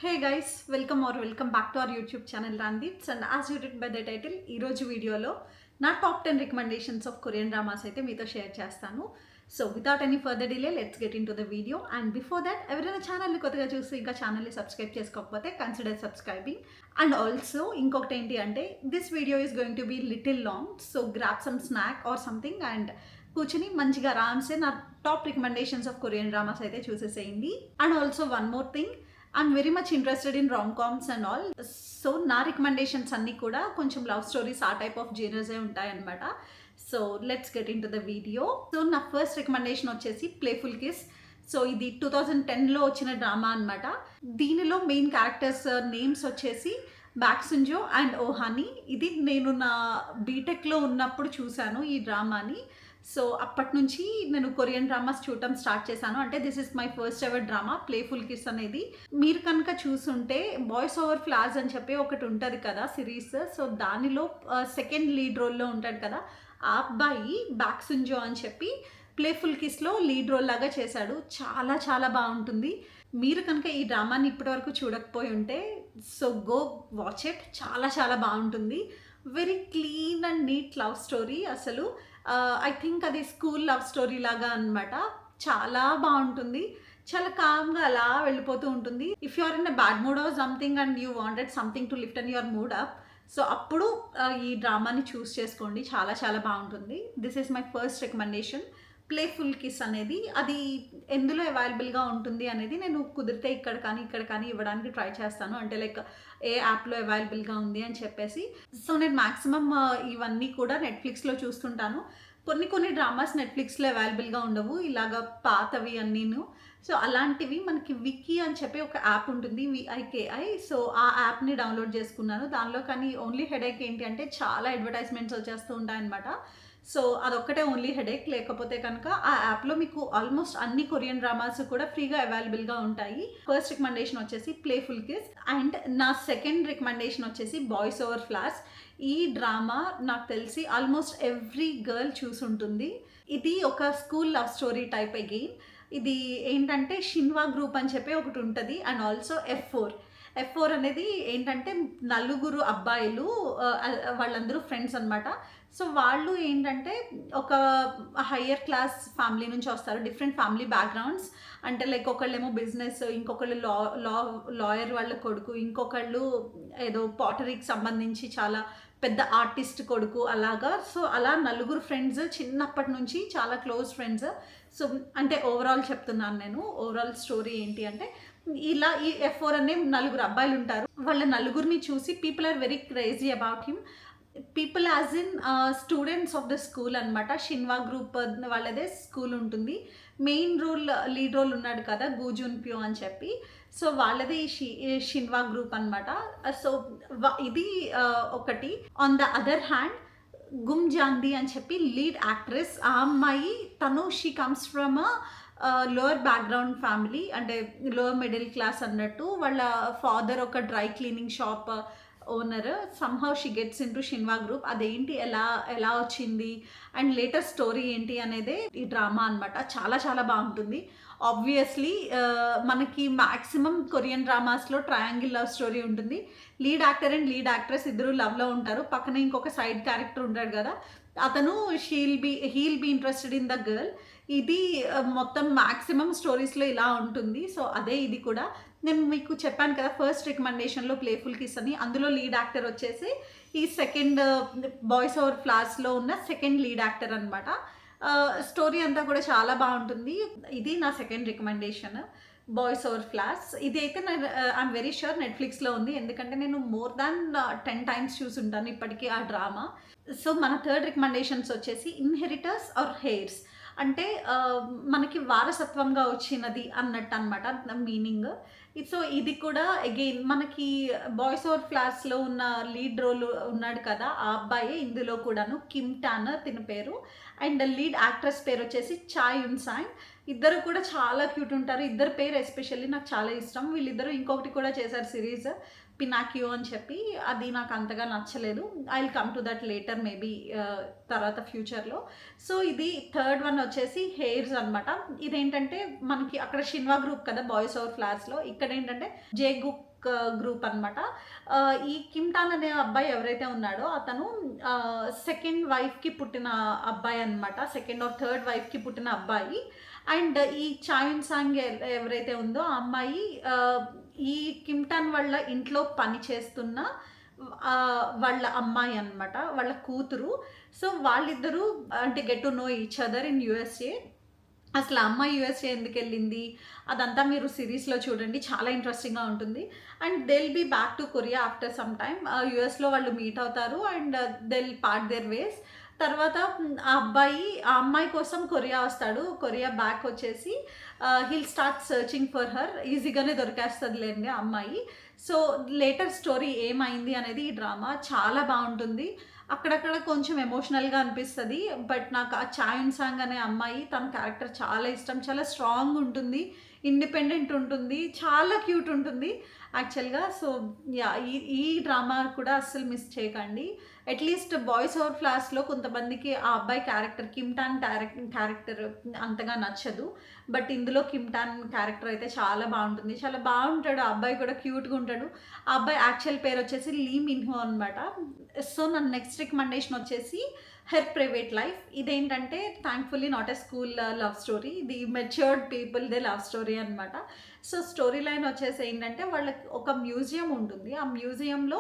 Hey guys, welcome back to our YouTube channel Randeeps, and as you read by the title, ఈ రోజు వీడియోలో నా top 10 recommendations of Korean dramas అయితే మీతో share చేస్తాను. So without any further delay let's get into the video. And before that ఎవరైనా ఛానల్ని కొత్తగా చూసి ఇంకా ఛానల్ని సబ్స్క్రైబ్ చేసుకోకపోతే కన్సిడర్ సబ్స్క్రైబింగ్. అండ్ ఆల్సో ఇంకొకటి ఏంటి అంటే this video is going to be little long, so grab some snack or something and కూర్చుని మంచిగా ఆరామ్సే నా top recommendations of Korean dramas అయితే చూసేసేయండి. And also one more thing, I'm very much interested in rom coms and all. So నా recommendations అన్నీ కూడా కొంచెం లవ్ స్టోరీస్ ఆ టైప్ ఆఫ్ జీనర్సే ఉంటాయన్నమాట. So let's get into the video. So నా ఫస్ట్ రికమెండేషన్ వచ్చేసి ప్లేఫుల్ కిస్. సో ఇది 2010లో వచ్చిన డ్రామా అనమాట. దీనిలో మెయిన్ క్యారెక్టర్స్ నేమ్స్ వచ్చేసి బ్యాక్సుంజో అండ్ ఓహాని. ఇది నేను నా బీటెక్లో ఉన్నప్పుడు చూశాను ఈ డ్రామాని. సో అప్పటి నుంచి నేను కొరియన్ డ్రామాస్ చూడటం స్టార్ట్ చేశాను. అంటే this is my first ever drama playful kiss అనేది. మీరు కనుక చూసుంటే బాయ్స్ ఓవర్ ఫ్లాస్ అని చెప్పి ఒకటి ఉంటుంది కదా సిరీస్. సో దానిలో సెకండ్ లీడ్ రోల్లో ఉంటాడు కదా ఆ అబ్బాయి బ్యాక్సుంజో అని చెప్పి ప్లేఫుల్ కిస్లో లీడ్ రోల్ లాగా చేశాడు. చాలా చాలా బాగుంటుంది. మీరు కనుక ఈ డ్రామాని ఇప్పటివరకు చూడకపోయి ఉంటే సో గో వాచ్ ఇట్. చాలా చాలా బాగుంటుంది. Very clean and neat love story. అసలు ఐ థింక్ అది స్కూల్ లవ్ స్టోరీ లాగా అనమాట. చాలా బాగుంటుంది. చాలా కామ్గా అలా వెళ్ళిపోతూ ఉంటుంది. If you are in a bad mood or something and you wanted something to lift on your mood up, so అప్పుడు ఈ డ్రామాని చూస్ చేసుకోండి. చాలా చాలా బాగుంటుంది. This is my first recommendation playful kiss అనేది. అది ఎందులో అవైలబుల్గా ఉంటుంది అనేది నేను కుదిరితే ఇక్కడ కానీ ఇవ్వడానికి ట్రై చేస్తాను. అంటే లైక్ ఏ యాప్లో అవైలబుల్గా ఉంది అని చెప్పేసి. సో నేను మ్యాక్సిమమ్ ఇవన్నీ కూడా నెట్ఫ్లిక్స్లో చూస్తుంటాను. కొన్ని డ్రామాస్ నెట్ఫ్లిక్స్లో అవైలబుల్గా ఉండవు, ఇలాగ పాతవి అన్నీను. సో అలాంటివి మనకి వికీ అని చెప్పి ఒక యాప్ ఉంటుంది, విఐకేఐ. సో ఆ యాప్ని డౌన్లోడ్ చేసుకున్నాను. దానిలో కానీ ఓన్లీ హెడేక్ ఏంటి అంటే చాలా అడ్వర్టైజ్మెంట్స్ వచ్చేస్తూ ఉంటాయన్నమాట. సో అదొక్కటే ఓన్లీ హెడేక్. లేకపోతే కనుక ఆ యాప్లో మీకు ఆల్మోస్ట్ అన్ని కొరియన్ డ్రామాస్ కూడా ఫ్రీగా అవైలబుల్గా ఉంటాయి. ఫస్ట్ రికమెండేషన్ వచ్చేసి ప్లేఫుల్ కిస్. అండ్ నా సెకండ్ రికమెండేషన్ వచ్చేసి బాయ్స్ ఓవర్ ఫ్లాస్. ఈ డ్రామా నాకు తెలిసి ఆల్మోస్ట్ ఎవ్రీ గర్ల్ చూసుంటుంది. ఇది ఒక school love story type again. ఇది ఏంటంటే షిన్వా గ్రూప్ అని చెప్పి ఒకటి ఉంటుంది. అండ్ ఆల్సో F4 అనేది ఏంటంటే నలుగురు అబ్బాయిలు, వాళ్ళందరూ ఫ్రెండ్స్ అనమాట. సో వాళ్ళు ఏంటంటే ఒక హయ్యర్ క్లాస్ ఫ్యామిలీ నుంచి వస్తారు, డిఫరెంట్ ఫ్యామిలీ బ్యాక్గ్రౌండ్స్. అంటే లైక్ ఒకళ్ళేమో బిజినెస్, ఇంకొకళ్ళు లాయర్ వాళ్ళ కొడుకు, ఇంకొకళ్ళు ఏదో పాటరీకి సంబంధించి చాలా పెద్ద ఆర్టిస్ట్ కొడుకు అలాగా. సో అలా నలుగురు ఫ్రెండ్స్ చిన్నప్పటి నుంచి చాలా క్లోజ్ ఫ్రెండ్స్. సో అంటే ఓవరాల్ చెప్తున్నాను నేను. ఓవరాల్ స్టోరీ ఏంటి అంటే ఇలా ఈ F4 అనే నలుగురు అబ్బాయిలు ఉంటారు. వాళ్ళ నలుగురిని చూసి people are very crazy about him. People as in students of the school అనమాట. షిన్వా గ్రూప్ వాళ్ళదే స్కూల్ ఉంటుంది. మెయిన్ లీడ్ రోల్ ఉన్నాడు కదా గూజున్ ప్యో అని చెప్పి. సో వాళ్ళది షిన్వా గ్రూప్ అనమాట. సో ఇది ఒకటి. ఆన్ ద అదర్ హ్యాండ్ గుమ్ జాంది అని చెప్పి లీడ్ యాక్ట్రెస్. ఆ అమ్మాయి she comes from lower background family, అంటే లోవర్ మిడిల్ క్లాస్ అన్నట్టు. వాళ్ళ ఫాదర్ ఒక dry cleaning shop owner. Somehow she gets in to Shinwa group. అదేంటి ఎలా వచ్చింది అండ్ లేటెస్ట్ స్టోరీ ఏంటి అనేదే ఈ డ్రామా అనమాట. చాలా చాలా బాగుంటుంది. ఆబ్వియస్లీ మనకి మ్యాక్సిమం కొరియన్ డ్రామాస్లో ట్రయాంగిల్ లవ్ స్టోరీ ఉంటుంది. Lead actor and lead actress ఇద్దరు లవ్లో ఉంటారు. పక్కన ఇంకొక సైడ్ క్యారెక్టర్ ఉంటాడు కదా, అతను he'll be interested in the girl. ఇది మొత్తం మ్యాక్సిమం స్టోరీస్లో ఇలా ఉంటుంది. సో అదే ఇది కూడా. నేను మీకు చెప్పాను కదా ఫస్ట్ రికమెండేషన్లో ప్లేఫుల్ కిస్ అని. అందులో లీడ్ యాక్టర్ వచ్చేసి ఈ సెకండ్ బాయ్స్ ఓవర్ ఫ్లాస్లో ఉన్న సెకండ్ లీడ్ యాక్టర్ అనమాట. స్టోరీ అంతా కూడా చాలా బాగుంటుంది. ఇది నా second recommendation boys over floss. ఇది అయితే ఐఎమ్ వెరీ ష్యూర్ నెట్ఫ్లిక్స్లో ఉంది, ఎందుకంటే నేను మోర్ దాన్ 10 times చూసుంటాను ఇప్పటికీ ఆ డ్రామా. సో మన థర్డ్ రికమెండేషన్స్ వచ్చేసి ఇన్హెరిటర్స్ ఆర్ హెయిర్స్. అంటే మనకి వారసత్వంగా వచ్చినది అన్నట్టు అనమాట మీనింగ్. సో ఇది కూడా అగైన్ మనకి బాయ్స్ ఓవర్ ఫ్లాస్లో ఉన్న లీడ్ రోల్ ఉన్నాడు కదా ఆ అబ్బాయి ఇందులో కూడాను, కిమ్ టానర్ తిన పేరు. అండ్ లీడ్ యాక్ట్రెస్ పేరు వచ్చేసి చాయ్ యున్ సాంగ్. ఇద్దరు కూడా చాలా క్యూట్ ఉంటారు. ఇద్దరు పేరు ఎస్పెషల్లీ నాకు చాలా ఇష్టం. వీళ్ళిద్దరూ ఇంకొకటి కూడా చేశారు సిరీస్, పినాకియో అని చెప్పి. అది నాకు అంతగా నచ్చలేదు. I will come to that later maybe తర్వాత ఫ్యూచర్లో. సో ఇది థర్డ్ వన్ వచ్చేసి హెయిర్స్ అనమాట. ఇదేంటంటే మనకి అక్కడ షిన్వా గ్రూప్ కదా బాయ్స్ ఓవర్ ఫ్లాస్లో, ఇక్కడ ఏంటంటే జేగుక్ గ్రూప్ అనమాట. ఈ కిమ్ టాన్ అనే అబ్బాయి ఎవరైతే ఉన్నాడో అతను సెకండ్ వైఫ్కి పుట్టిన అబ్బాయి అనమాట. సెకండ్ ఆర్ థర్డ్ వైఫ్కి పుట్టిన అబ్బాయి. అండ్ ఈ చాయున్ సాంగ్ ఎవరైతే ఉందో ఆ అమ్మాయి ఈ కిమ్ టాన్ వాళ్ళ ఇంట్లో పని చేస్తున్న వాళ్ళ అమ్మాయి అనమాట, వాళ్ళ కూతురు. సో వాళ్ళిద్దరూ అంటే get to know each other in USA. అసలు అమ్మాయి యూఎస్ఏ ఎందుకు వెళ్ళింది అదంతా మీరు సిరీస్లో చూడండి, చాలా ఇంట్రెస్టింగ్గా ఉంటుంది. And he'll be back to Korea after some time. యూఎస్లో వాళ్ళు మీట్ అవుతారు and they'll part their ways. తర్వాత ఆ అమ్మాయి కోసం కొరియా వస్తాడు. కొరియా బ్యాక్ వచ్చేసి he'll start searching for her. ఈజీగానే దొరికేస్తుందిలేండి ఆ అమ్మాయి. సో లేటర్ స్టోరీ ఏమైంది అనేది ఈ డ్రామా చాలా బాగుంటుంది. అక్కడక్కడ కొంచెం ఎమోషనల్గా అనిపిస్తుంది. బట్ నాకు ఆ చాయున్ సాంగ్ అనే అమ్మాయి తన క్యారెక్టర్ చాలా ఇష్టం. చాలా స్ట్రాంగ్ ఉంటుంది, ఇండిపెండెంట్ ఉంటుంది, చాలా క్యూట్ ఉంటుంది యాక్చువల్గా. సో యా, ఈ డ్రామా కూడా అస్సలు మిస్ చేయకండి. అట్లీస్ట్ బాయ్స్ ఓవర్ ఫ్లాస్లో కొంతమందికి ఆ అబ్బాయి క్యారెక్టర్ కిమ్ టాన్ క్యారెక్టర్ అంతగా నచ్చదు. బట్ ఇందులో కిమ్ టాన్ క్యారెక్టర్ అయితే చాలా బాగుంటుంది, చాలా బాగుంటాడు. ఆ అబ్బాయి కూడా క్యూట్గా ఉంటాడు. ఆ అబ్బాయి యాక్చువల్ పేరు వచ్చేసి లీ మిన్హో అనమాట. సో నా నెక్స్ట్ రికమెండేషన్ వచ్చేసి హెర్ ప్రైవేట్ లైఫ్. ఇదేంటంటే thankfully not a school love story, ఇది మెచ్యూర్డ్ పీపుల్ దే లవ్ స్టోరీ అనమాట. సో స్టోరీ లైన్ వచ్చేసి ఏంటంటే వాళ్ళకి ఒక మ్యూజియం ఉంటుంది. ఆ మ్యూజియంలో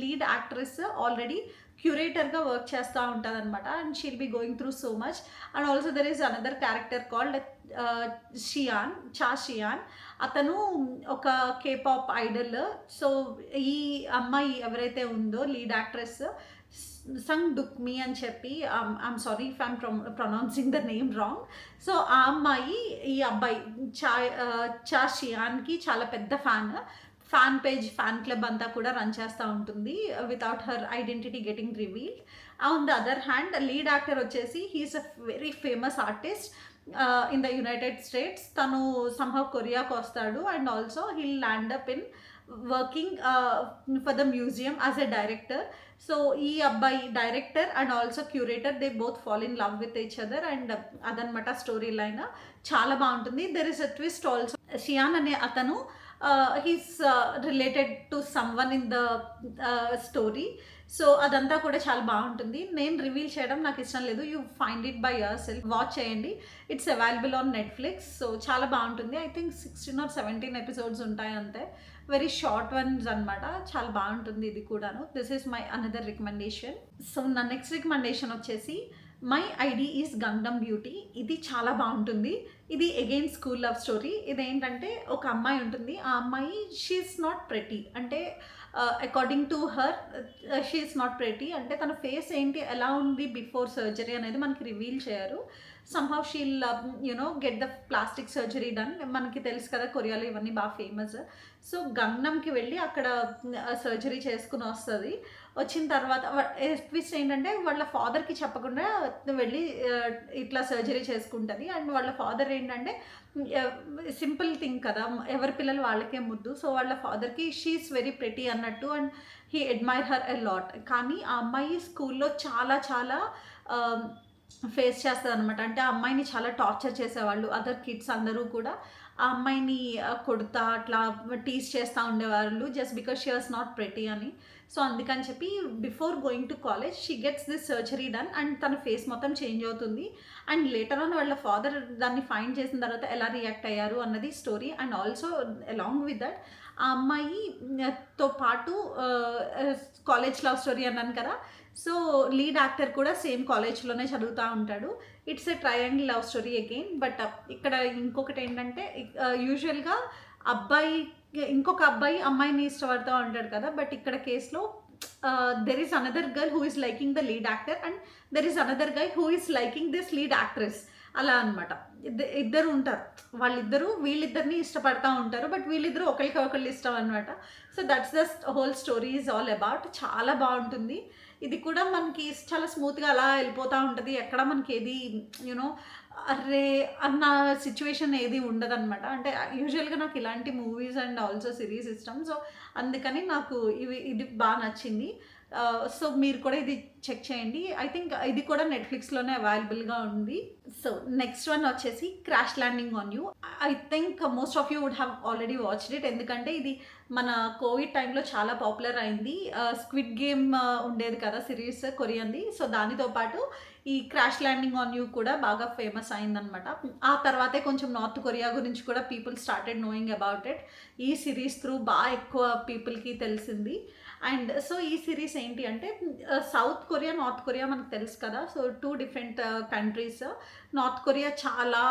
లీడ్ యాక్ట్రెస్ ఆల్రెడీ క్యూరేటర్గా వర్క్ చేస్తూ ఉంటుంది అనమాట. And she'll be going through so much. And also there is another character called Shian. అతను ఒక కేపాప్ ఐడల్. సో ఈ అమ్మాయి ఎవరైతే ఉందో లీడ్ యాక్ట్రెస్ సంగ్ డుక్మి అని చెప్పి, I'm sorry if I'm pronouncing the name wrong. So ఆ అమ్మాయి ఈ అబ్బాయి షియాన్కి చాలా పెద్ద ఫ్యాన్ పేజ్, ఫ్యాన్ క్లబ్ అంతా కూడా రన్ చేస్తూ ఉంటుంది without her identity getting revealed. On the other hand lead actor వచ్చేసి he's a very famous artist in the United States. తను సంహవ్ కొరియాకు వస్తాడు and also he'll land up in working for the museum as a director. So ఈ అబ్బాయి director and also curator, they both fall in love with each other. And అదనమాట story line, చాలా బాగుంటుంది. There is a twist also. Shian అనే అతను he's related to someone in the story. So అదంతా కూడా చాలా బాగుంటుంది. నేను రివీల్ చేయడం నాకు ఇష్టం లేదు. You find it by yourself, watch చేయండి. It's available on Netflix. So చాలా బాగుంటుంది. ఐ థింక్ 16 or 17 ఎపిసోడ్స్ ఉంటాయి అంతే. వెరీ షార్ట్ వన్స్ అనమాట. చాలా బాగుంటుంది ఇది కూడాను. This is my another recommendation. So నా నెక్స్ట్ రికమెండేషన్ వచ్చేసి మై ఐడి ఈజ్ గంగడమ్ బ్యూటీ. ఇది చాలా బాగుంటుంది. ఇది అగైన్ స్కూల్ లవ్ స్టోరీ. ఇదేంటంటే ఒక అమ్మాయి ఉంటుంది. ఆ అమ్మాయి షీఈస్ నాట్ ప్రెటీ, అంటే according to her she's not pretty. అంటే తన ఫేస్ ఏంటి, ఎలా ఉంది బిఫోర్ సర్జరీ అనేది మనకి రివీల్ చేయరు. Somehow she'll get the plastic surgery done. మనకి తెలుసు కదా కొరియాలో ఇవన్నీ బాగా ఫేమస్. సో గంగనంకి వెళ్ళి అక్కడ సర్జరీ చేసుకుని వస్తుంది. వచ్చిన తర్వాత ట్విస్ట్ ఏంటంటే వాళ్ళ ఫాదర్కి చెప్పకుండా వెళ్ళి ఇట్లా సర్జరీ చేసుకుంటుంది. అండ్ వాళ్ళ ఫాదర్ ఏంటంటే సింపుల్ థింగ్ కదా, ఎవరి పిల్లలు వాళ్ళకే ముద్దు. సో వాళ్ళ ఫాదర్కి షీఈస్ వెరీ ప్రెటీ అన్నట్టు and he admire her a lot. కానీ ఆ అమ్మాయి స్కూల్లో చాలా చాలా ఫేస్ చేస్తుంది అనమాట. అంటే ఆ అమ్మాయిని చాలా టార్చర్ చేసేవాళ్ళు అదర్ కిడ్స్ అందరూ కూడా. ఆ అమ్మాయిని కొడుతా అట్లా టీస్ చేస్తూ ఉండేవాళ్ళు just because she was not pretty అని. సో అందుకని చెప్పి before going to college she gets this surgery done and తన ఫేస్ మొత్తం చేంజ్ అవుతుంది. అండ్ లేటర్ ఆన్ వాళ్ళ ఫాదర్ దాన్ని ఫైండ్ చేసిన తర్వాత ఎలా రియాక్ట్ అయ్యారు అన్నది story. And also along with that ఆ అమ్మాయితో పాటు కాలేజ్ లవ్ స్టోరీ అన్నాను కదా. సో లీడ్ యాక్టర్ కూడా సేమ్ కాలేజ్లోనే చదువుతూ ఉంటాడు. It's a triangle love story again. But ఇక్కడ ఇంకొకటి ఏంటంటే యూజువల్గా ఇంకొక అబ్బాయి అమ్మాయిని ఇష్టపడుతూ ఉంటాడు కదా. బట్ ఇక్కడ కేసులో there is another girl who is liking the lead actor and there is another guy who is liking this lead actress. అలా అనమాట. ఇద్దరు ఉంటారు, వీళ్ళిద్దరిని ఇష్టపడతా ఉంటారు. బట్ వీళ్ళిద్దరూ ఒకరికి ఇష్టం అనమాట. So that's the whole story is all about. చాలా బాగుంటుంది. ఇది కూడా మనకి చాలా స్మూత్గా అలా వెళ్ళిపోతూ ఉంటుంది. ఎక్కడ మనకి ఏది అర్రే! అన్న సిట్యుయేషన్ ఏది ఉండదనమాట. అంటే యూజువల్‌గా నాకు ఇలాంటి మూవీస్ అండ్ ఆల్సో సీరీస్ ఇష్టం. సో, అందుకని నాకు ఇది నచ్చింది. సో, మీరు కూడా ఇది చెక్ చేయండి. ఐ థింక్ ఇది కూడా నెట్‌ఫ్లిక్స్‌లోనే అవైలబుల్‌గా ఉంది. సో, నెక్స్ట్ వన్ వచ్చేసి 'crash landing on you.' I think most of you would have already watched it. ఎందుకంటే ఇది మన కోవిడ్ టైంలో చాలా పాపులర్ అయింది. 'స్క్విడ్ గేమ్' ఉండేది కదా సిరీస్ కొరియన్‌ది. సో, దానితో పాటు ఈ 'క్రాష్ ల్యాండింగ్ ఆన్ యూ' కూడా బాగా ఫేమస్ అయిందనమాట. ఆ తర్వాతే కొంచెం నార్త్ కొరియా గురించి కూడా people started knowing about it. ఈ సిరీస్ త్రూ ఎక్కువ పీపుల్‌కి తెలిసింది. అండ్ సో, ఈ సిరీస్ ఏంటి అంటే సౌత్ కొరియా, నార్త్ కొరియా మనకు తెలుసు కదా! So, 2 different countries. North Korea చాలా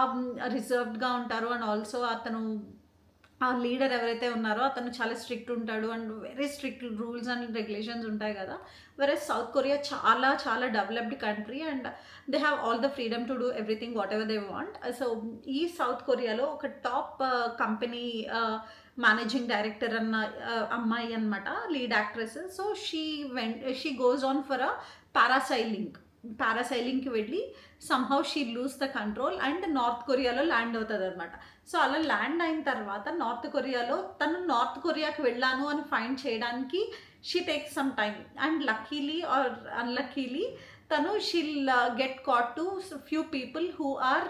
రిజర్వ్డ్‌గా ఉంటారు. అండ్ ఆల్సో అతను ఆ లీడర్ ఎవరైతే ఉన్నారో అతను చాలా స్ట్రిక్ట్ ఉంటాడు. And very strict rules and regulations ఉంటాయి కదా! వెరస్ సౌత్ కొరియా చాలా చాలా developed country and they have all the freedom to do everything whatever they want. So, ఈ సౌత్ కొరియాలో ఒక టాప్ కంపెనీ మేనేజింగ్ డైరెక్టర్ అన్న అమ్మాయి అనమాట, lead actress. So, she goes on for పారాసైలింగ్‌కి వెళ్ళి somehow she lose the control and North కొరియాలో land అవుతదనమాట. సో, అలా ల్యాండ్ అయిన తర్వాత నార్త్ కొరియాలో తను నార్త్ కొరియాకి వెళ్ళాను అని ఫైండ్ చేయడానికి she takes some time. And luckily or unluckily తను she'll get caught to few people who are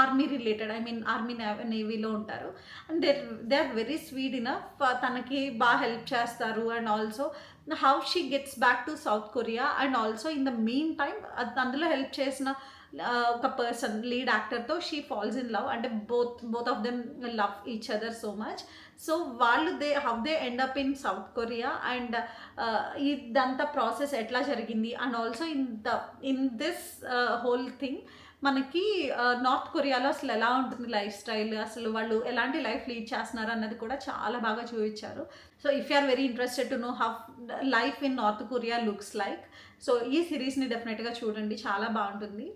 army related. I mean army నేవీలో ఉంటారు. And they are very sweet enough. తనకి బాగా హెల్ప్ చేస్తారు. And also how she gets back to South Korea. And also in the mean time అందులో help చేసిన ఒక person lead యాక్టర్తో she falls in love. అంటే both of them love each other so much. So, వాళ్ళు how they end up in south Korea and ఇదంతా process ఎట్లా జరిగింది. And also in this whole thing మనకి north కొరియాలో అసలు ఎలా ఉంటుంది లైఫ్ స్టైల్, అసలు వాళ్ళు ఎలాంటి లైఫ్ లీడ్ చేస్తున్నారు అన్నది కూడా చాలా బాగా చూపించారు. So, if you are very interested to know how life in North Korea looks like, so ఈ సిరీస్ని డెఫినెట్గా చూడండి, చాలా బాగుంటుంది.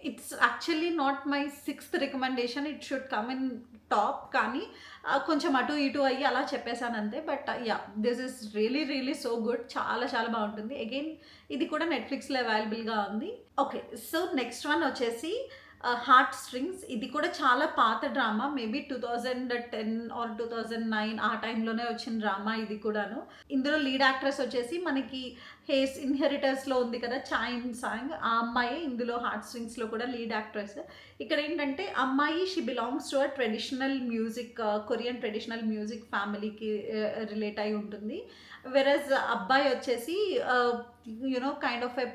It's actually not my 6th recommendation, it should come in top. కానీ కొంచెం అటు ఇటు అయ్యి అలా చెప్పేశాను అంతే. But yeah, this is really really so good. చాలా చాలా బాగుంటుంది. అగైన్ ఇది కూడా నెట్ఫ్లిక్స్లో అవైలబుల్గా ఉంది. ఓకే, సో నెక్స్ట్ వన్ వచ్చేసి హార్ట్ స్ట్రింగ్స్. ఇది కూడా చాలా పాత డ్రామా, మేబీ 2010 ఆర్ 2009 ఆ టైంలోనే వచ్చిన డ్రామా ఇది కూడాను. ఇందులో లీడ్ యాక్ట్రెస్ వచ్చేసి మనకి హేస్ ఇన్హెరిటర్స్లో ఉంది కదా చాయిన్ సాంగ్, ఆ అమ్మాయి ఇందులో హార్ట్ స్ట్రింగ్స్లో కూడా లీడ్ యాక్ట్రెస్. ఇక్కడ ఏంటంటే అమ్మాయి she belongs to a traditional music, Korean traditional music ఫ్యామిలీకి రిలేట్ అయి ఉంటుంది. వెరస్ అబ్బాయి వచ్చేసి you know kind of a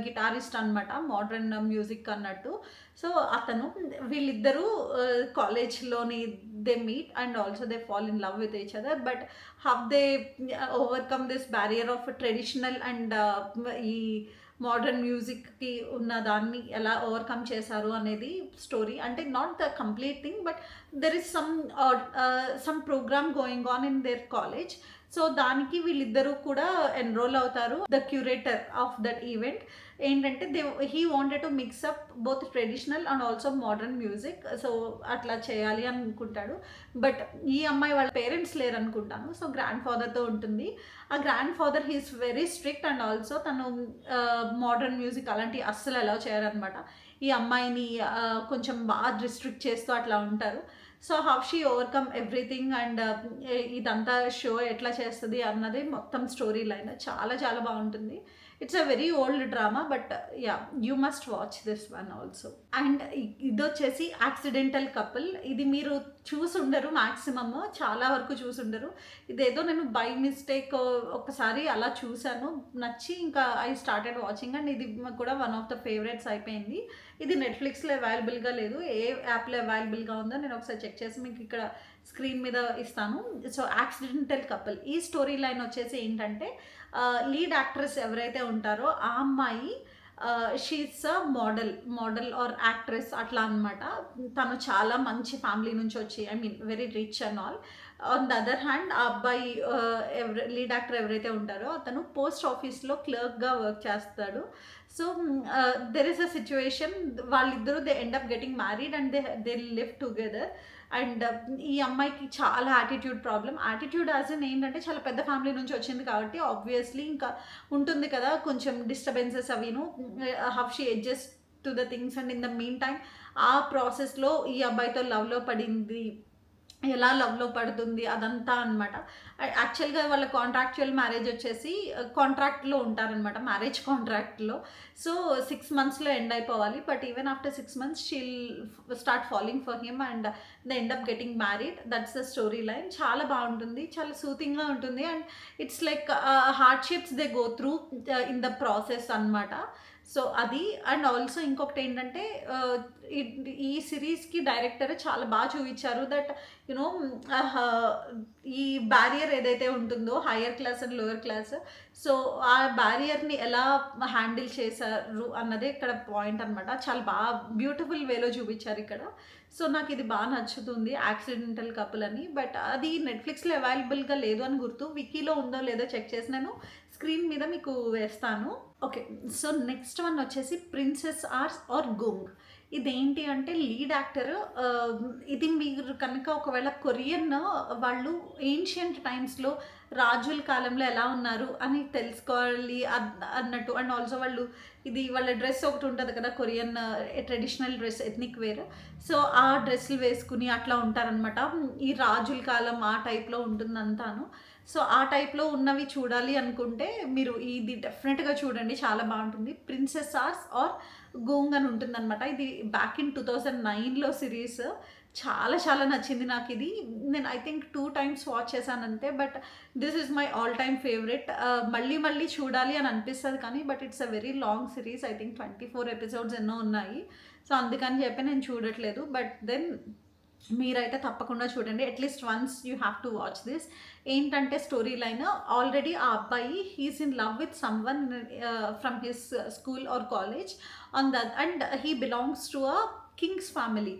guitarist అనమాట, మోడ్రన్ మ్యూజిక్ అన్నట్టు. సో, అతను వీళ్ళిద్దరూ కాలేజ్లోని they meet and also they fall in love with each other. But how they overcome this barrier of traditional and ఈ మోడర్న్ మ్యూజిక్కి ఉన్న దాన్ని ఎలా ఓవర్కమ్ చేశారు అనేది స్టోరీ. అంటే not the complete thing, but there is some program going on in their college. So, దానికి వీళ్ళిద్దరూ కూడా ఎన్రోల్ అవుతారు. The curator of that event ఏంటంటే he wanted to mix up both traditional and also modern music. So, అట్లా చేయాలి అనుకుంటాడు. But ఈ అమ్మాయి వాళ్ళ పేరెంట్స్ లేరు అనుకుంటాను. సో, గ్రాండ్ ఫాదర్తో ఉంటుంది. ఆ grand father he's very strict and also తను మోడర్న్ మ్యూజిక్ అలాంటివి అస్సలు అలౌ చేయరనమాట. ఈ అమ్మాయిని కొంచెం బాగా రిస్ట్రిక్ట్ చేస్తూ అట్లా ఉంటారు. So, how she overcome everything and ఇదంతా షో ఎట్లా చేస్తుంది అన్నది మొత్తం స్టోరీ లైన్. చాలా చాలా బాగుంటుంది. It's a very old drama, but yeah, you must watch this one also. And ఇది వచ్చేసి యాక్సిడెంటల్ కపుల్. ఇది మీరు చూసుండరు, మ్యాక్సిమమ్ చాలా వరకు చూసుండరు. ఇదేదో నేను బై మిస్టేక్ ఒకసారి అలా చూశాను, నచ్చి ఇంకా ఐ స్టార్టెడ్ వాచింగ్. అండ్ ఇది కూడా వన్ ఆఫ్ ద ఫేవరెట్స్ అయిపోయింది. ఇది నెట్ఫ్లిక్స్లో అవైలబుల్గా లేదు, ఏ యాప్లో అవైలబుల్గా ఉందో నేను ఒకసారి చెక్ చేసి మీకు ఇక్కడ స్క్రీన్ మీద ఇస్తాను. సో, యాక్సిడెంటల్ కపుల్ ఈ స్టోరీ లైన్ వచ్చేసి ఏంటంటే లీడ్ యాక్ట్రెస్ ఎవరైతే ఉంటారో ఆ అమ్మాయి she's a model or actress అట్లా అనమాట. తను చాలా మంచి ఫ్యామిలీ నుంచి వచ్చి, I mean very rich and all. On the other hand ఆ అబ్బాయి లీడ్ యాక్టర్ ఎవరైతే ఉంటారో అతను పోస్ట్ ఆఫీస్లో క్లర్క్గా వర్క్ చేస్తాడు. So, there is a situation, వాళ్ళిద్దరూ they end up getting married and they live together. And ఈ అమ్మాయికి చాలా attitude problem. Attitude as in ఏంటంటే చాలా పెద్ద ఫ్యామిలీ నుంచి వచ్చింది కాబట్టి ఆబ్వియస్లీ ఇంకా ఉంటుంది కదా కొంచెం డిస్టర్బెన్సెస్ అవిను. How she adjust to the things. And in the mean time ఆ ప్రాసెస్లో ఈ అబ్బాయితో లవ్లో పడింది, ఎలా లవ్లో పడుతుంది అదంతా అనమాట. యాక్చువల్గా వాళ్ళ కాంట్రాక్చువల్ మ్యారేజ్ వచ్చేసి కాంట్రాక్ట్లో ఉంటారనమాట, మ్యారేజ్ కాంట్రాక్ట్లో. సో 6 monthsలో ఎండ్ అయిపోవాలి. But even after 6 months she'll start following for him and they end up getting married. That's the story line. చాలా బాగుంటుంది, చాలా సూతింగ్గా ఉంటుంది. And it's like hardships they go through in the process అనమాట. So అది. And also ఇంకొకటి ఏంటంటే ఈ సిరీస్కి director చాలా బాగా చూపించారు దట్ యునో ఈ బ్యారియర్ ఏదైతే ఉంటుందో higher class and lower class, so ఆ బ్యారియర్ని ఎలా హ్యాండిల్ చేశారు అన్నదే ఇక్కడ పాయింట్ అనమాట. చాలా బాగా బ్యూటిఫుల్ వేలో చూపించారు ఇక్కడ. సో నాకు ఇది బాగా నచ్చుతుంది, యాక్సిడెంటల్ కపుల్ అని. బట్ అది నెట్ఫ్లిక్స్లో అవైలబుల్గా లేదు అని గుర్తు, వికీలో ఉందో లేదో చెక్ చేసి నేను స్క్రీన్ మీద మీకు వేస్తాను. ఓకే, సో నెక్స్ట్ వన్ వచ్చేసి ప్రిన్సెస్ ఆర్స్ ఆర్ గూంగ్. ఇదేంటి అంటే లీడ్ యాక్టర్, ఇది మీరు కనుక ఒకవేళ కొరియన్ వాళ్ళు ఏన్షియంట్ టైమ్స్లో రాజుల కాలంలో ఎలా ఉన్నారు అని తెలుసుకోవాలి అన్నట్టు. అండ్ ఆల్సో వాళ్ళు ఇది వాళ్ళ డ్రెస్ ఒకటి ఉంటుంది కదా, Korean traditional dress, ethnic wear. So ఆ డ్రెస్సులు వేసుకుని అట్లా ఉంటారనమాట. ఈ రాజుల కాలం ఆ టైప్లో ఉంటుందంతాను. సో ఆ టైప్లో ఉన్నవి చూడాలి అనుకుంటే మీరు ఇది డెఫినెట్గా చూడండి, చాలా బాగుంటుంది. ప్రిన్సెస్ ఆర్స్ ఆర్ గూంగ్ అని ఉంటుందన్నమాట. ఇది బ్యాక్ ఇన్ 2009లో సిరీస్. చాలా చాలా నచ్చింది నాకు ఇది. నేను ఐ థింక్ 2 times వాచ్ చేశాను అంతే. But this is my all time favourite. మళ్ళీ మళ్ళీ చూడాలి అని అనిపిస్తుంది కానీ but it's a very long series. I think 24 episodes ఎన్నో ఉన్నాయి. సో అందుకని చెప్పి నేను చూడట్లేదు. బట్ దెన్ మీరైతే తప్పకుండా చూడండి, at least once you have to watch this. ఏంటంటే స్టోరీ లైన్, ఆల్రెడీ ఆ అబ్బాయి he's in love with someone from his school or college on the and he belongs to a king's family.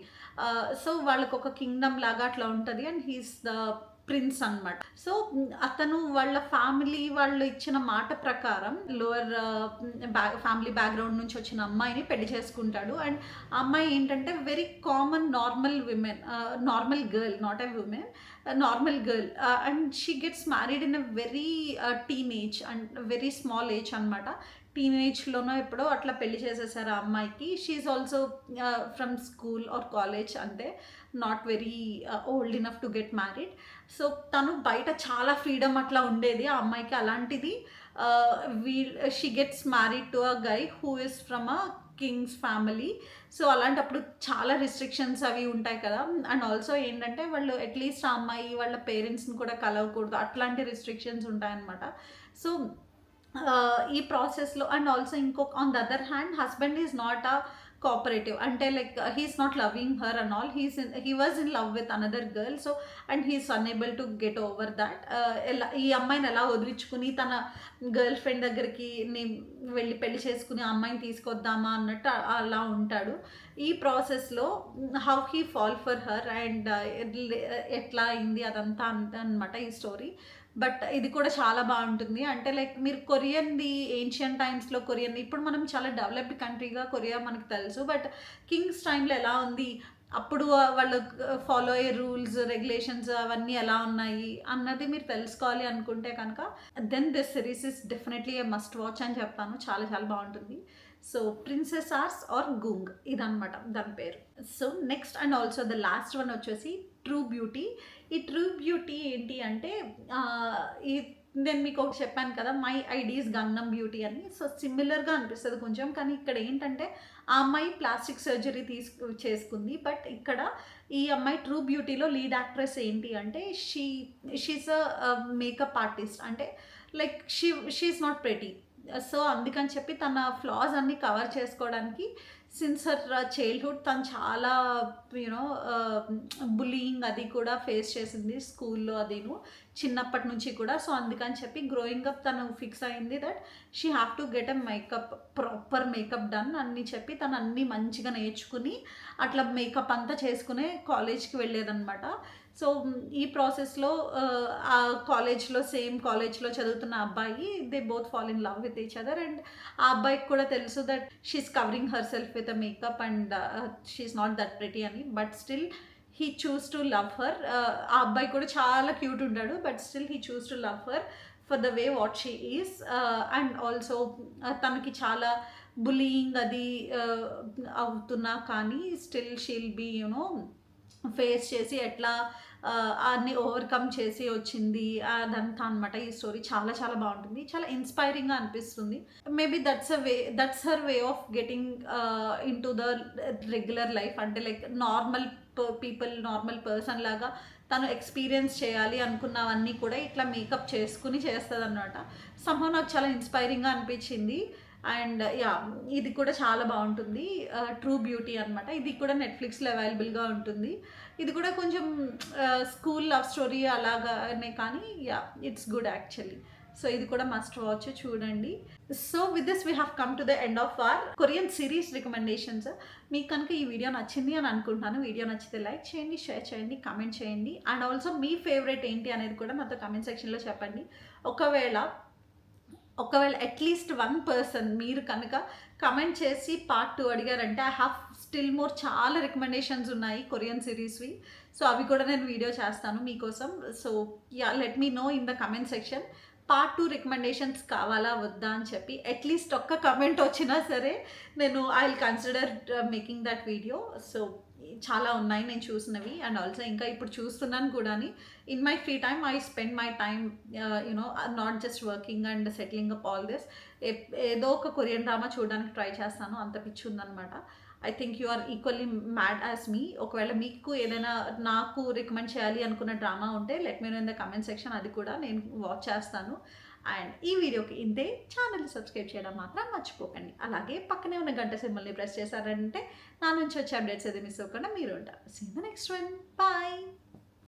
So వాళ్ళకు ఒక kingdom లాగా అట్లా ఉంటుంది and he's the prince అనమాట. So అతను వాళ్ళ ఫ్యామిలీ వాళ్ళు ఇచ్చిన మాట ప్రకారం లోవర్ ఫ్యామిలీ బ్యాక్గ్రౌండ్ నుంచి వచ్చిన అమ్మాయిని పెళ్లి చేసుకుంటాడు. అండ్ ఆ అమ్మాయి ఏంటంటే very common normal women, normal girl, not a women, normal girl. And she gets married in a very teenage and very small age అనమాట. టీనేజ్లోనో ఎప్పుడో అట్లా పెళ్లి చేసేసారు ఆ అమ్మాయికి. She's also from school or college, అంతే, not very old enough to get married. So తను బయట చాలా ఫ్రీడమ్ అట్లా ఉండేది ఆ అమ్మాయికి. అలాంటిది she gets married to a guy who is from a king's family. So అలాంటప్పుడు చాలా రిస్ట్రిక్షన్స్ అవి ఉంటాయి కదా. అండ్ ఆల్సో ఏంటంటే వాళ్ళు అట్లీస్ట్ ఆ అమ్మాయి వాళ్ళ పేరెంట్స్ని కూడా కలవకూడదు, అట్లాంటి రిస్ట్రిక్షన్స్ ఉంటాయన్నమాట. సో ఈ ప్రాసెస్లో అండ్ ఆల్సో ఇంకొక on the other hand husband is not a cooperative, అంటే like he's not loving her and all, he was in love with another girl. So and he's unable to get over that. ఈ అమ్మాయిని ఎలా వదిలించుకుని తన girl friend దగ్గరికి వెళ్ళి పెళ్లి చేసుకుని ఆ అమ్మాయిని తీసుకొద్దామా అన్నట్టు అలా ఉంటాడు. ఈ ప్రాసెస్లో how he fall for her and ఎట్లా అయింది అదంతా అంతా అనమాట ఈ స్టోరీ. బట్ ఇది కూడా చాలా బాగుంటుంది. అంటే లైక్ మీరు కొరియన్ది ఏన్షియన్ టైమ్స్లో కొరియన్, ఇప్పుడు మనం చాలా డెవలప్డ్ కంట్రీగా కొరియా మనకు తెలుసు. బట్ కింగ్స్ టైంలో ఎలా ఉంది, అప్పుడు వాళ్ళు ఫాలో అయ్యే రూల్స్ రెగ్యులేషన్స్ అవన్నీ ఎలా ఉన్నాయి అన్నది మీరు తెలుసుకోవాలి అనుకుంటే కనుక then this series is definitely a must watch అని చెప్తాను. చాలా చాలా బాగుంటుంది. So princess hours or Goong ఇదనమాట దాని పేరు. So next and also the last one వచ్చేసి ట్రూ బ్యూటీ. ఈ ట్రూ బ్యూటీ ఏంటి అంటే ఈ నేను మీకు ఒకటి చెప్పాను కదా, మై ఐడీస్ గంగనం బ్యూటీ అని. సో సిమిలర్గా అనిపిస్తుంది కొంచెం, కానీ ఇక్కడ ఏంటంటే ఆ అమ్మాయి ప్లాస్టిక్ సర్జరీ చేసుకుంది. బట్ ఇక్కడ ఈ అమ్మాయి ట్రూ బ్యూటీలో లీడ్ యాక్ట్రెస్ ఏంటి అంటే షీఈస్ అ మేకప్ ఆర్టిస్ట్. అంటే like she's not pretty. So అందుకని చెప్పి తన ఫ్లాస్ అన్నీ కవర్ చేసుకోవడానికి సిన్స్ హర్ చైల్డ్హుడ్ తను చాలా యూనో బుల్లింగ్ అది కూడా ఫేస్ చేసింది స్కూల్లో అదిను చిన్నప్పటి నుంచి కూడా. సో అందుకని చెప్పి గ్రోయింగ్ అప్ తను ఫిక్స్ అయింది that she have to get a makeup, proper makeup done అని చెప్పి తను అన్నీ మంచిగా నేర్చుకుని అట్లా మేకప్ అంతా చేసుకునే కాలేజ్కి వెళ్ళేదన్నమాట. సో ఈ ప్రాసెస్లో ఆ కాలేజ్లో సేమ్ కాలేజ్లో చదువుతున్న అబ్బాయి they both fall in love with each other. And ఆ అబ్బాయికి కూడా తెలుసు that she's covering herself with a makeup and she's not that pretty అని. But still he choose to love her. ఆ అబ్బాయి కూడా చాలా క్యూట్ ఉంటాడు, but still he choose to love her for the way what she is. And also తనకి చాలా bullying అది అవుతున్నా కానీ still she'll be you know face చేసి ఎట్లా అన్ని ఓవర్కమ్ చేసి వచ్చింది అదంతా అనమాట. ఈ స్టోరీ చాలా చాలా బాగుంటుంది, చాలా ఇన్స్పైరింగ్గా అనిపిస్తుంది. Maybe that's her way of getting in to the regular life. అంటే లైక్ నార్మల్ నార్మల్ పర్సన్ లాగా తను ఎక్స్పీరియన్స్ చేయాలి అనుకున్నవన్నీ కూడా ఇట్లా మేకప్ చేసుకుని చేస్తుంది అనమాట. సంహవ్ నాకు చాలా ఇన్స్పైరింగ్గా అనిపించింది. అండ్ యా, ఇది కూడా చాలా బాగుంటుంది, ట్రూ బ్యూటీ అనమాట. ఇది కూడా నెట్ఫ్లిక్స్లో అవైలబుల్గా ఉంటుంది. ఇది కూడా కొంచెం స్కూల్ లవ్ స్టోరీ అలాగానే, కానీ yeah, it's good actually. So ఇది కూడా మస్ట్ వాచ్, చూడండి. So with this we have come to the end of our Korean series recommendations. మీకు కనుక ఈ వీడియో నచ్చింది అని అనుకుంటున్నాను. వీడియో నచ్చితే లైక్ చేయండి, షేర్ చేయండి, కమెంట్ చేయండి. అండ్ ఆల్సో మీ ఫేవరెట్ ఏంటి అనేది కూడా నాతో కమెంట్ సెక్షన్లో చెప్పండి. ఒకవేళ అట్లీస్ట్ 1 పర్సన్ మీరు కనుక కమెంట్ చేసి పార్ట్ 2 అడిగారంటే ఐ హ్యావ్ స్టిల్ మోర్ చాలా రికమెండేషన్స్ ఉన్నాయి కొరియన్ సిరీస్వి. సో అవి కూడా నేను వీడియో చేస్తాను మీకోసం. So yeah, let me know in the comment section part 2 recommendations కావాలా వద్దా అని చెప్పి. అట్లీస్ట్ ఒక్క కమెంట్ వచ్చినా సరే నేను I will consider making that video. So చాలా ఉన్నాయి నేను చూసినవి. అండ్ ఆల్సో ఇంకా ఇప్పుడు చూస్తున్నాను కూడా. In my free time I spend my time you know not just working and settling up all this. ఏదో ఒక కొరియన్ డ్రామా చూడడానికి ట్రై చేస్తాను, అంత పిచ్చి ఉందనమాట. I think you are equally mad as me. ఒకవేళ మీకు ఏదైనా నాకు రికమెండ్ చేయాలి అనుకున్న డ్రామా ఉంటే let me know in the comment section, అది కూడా నేను వాచ్ చేస్తాను. అండ్ ఈ వీడియోకి ఇంతే. ఛానల్ని సబ్స్క్రైబ్ చేయడం మాత్రం మర్చిపోకండి. అలాగే పక్కనే ఉన్న గంట సింబల్ని ప్రెస్ చేశారంటే నా నుంచి వచ్చే అప్డేట్స్ ఏది మిస్ అవ్వకుండా మీరు ఉంటారు. See the next one. Bye.